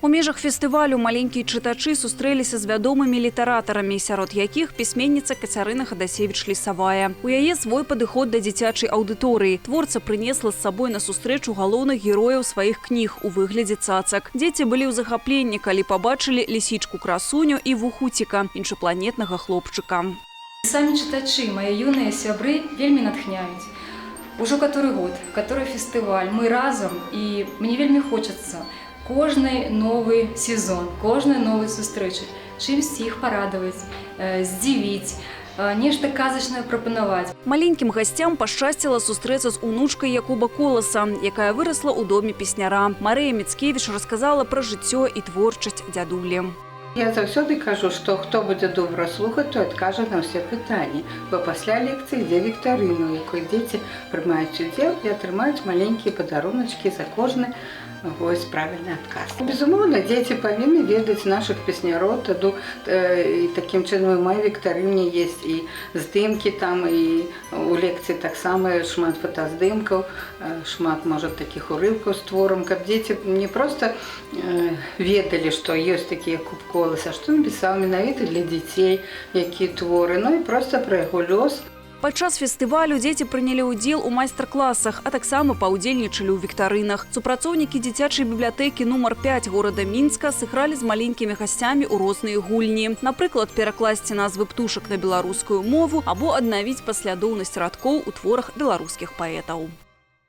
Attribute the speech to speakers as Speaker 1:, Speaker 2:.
Speaker 1: У межах фестывалю маленькія чытачы сустрэліся з вядомымі літаратарамі, сярод якіх пісьменніца Кацярына Хадасевіч-Лісавая. У яе свой падыход да дзіцячай аўдыторыі. Творца прынесла з сабой на сустрэчу галоўных герояў сваіх кніг у выглядзе цацак. Дзеці былі ў захапленні, калі пабачылі лісічку-красуню і вухуціка, іншапланетнага хлопчыка.
Speaker 2: Самі чытачы, мае юныя сябры, вельмі натхняюць. Ужо каторы год, каторы фестываль, мы разам, і мне вельмі хочацца кожны новы сезон, кожны новы сустрэчы, чымсьці іх парадаваць, здзівіць, нешта казачнае прапанаваць.
Speaker 1: Маленькім гасцям пашчасціла сустрэцца з унучкай Якуба Коласа, якая вырасла ў доме песняра. Марыя Міцкевіч расказала пра жыццё і творчасць дзядулі.
Speaker 3: Я заўсёды кажу, што хто будзе добра слухаць, той адкажа на ўсе пытанні. Бо пасля лекцыі ідзе віктарына, у якой дзеці прымаюць удзел і атрымаюць маленькія падаруначкі за кожны правільны адказ. Безумоўна, дзеці павінны ведаць нашых песняроў, і такім чынам у маёй віктарыне ёсць і здымкі там, і у лекцыі таксама шмат фотаздымкаў, шмат, можа, такіх урыўкаў з творам, каб дзеці не проста ведалі, што ёсць такі Якуб Колас, а што напісаў менавіта для дзяцей, якія творы, ну і проста пра яго лёс.
Speaker 1: Падчас фестывалю дзеці прынялі ўдзел у майстар-класах, а таксама паўдзельнічалі ў віктарынах. Супрацоўнікі дзіцячай бібліятэкі нумар 5 горада Мінска сыгралі з маленькімі гасцямі ў розныя гульні. Напрыклад, перакласці назвы птушак на беларускую мову або аднавіць паслядоўнасць радкоў у творах беларускіх паэтаў.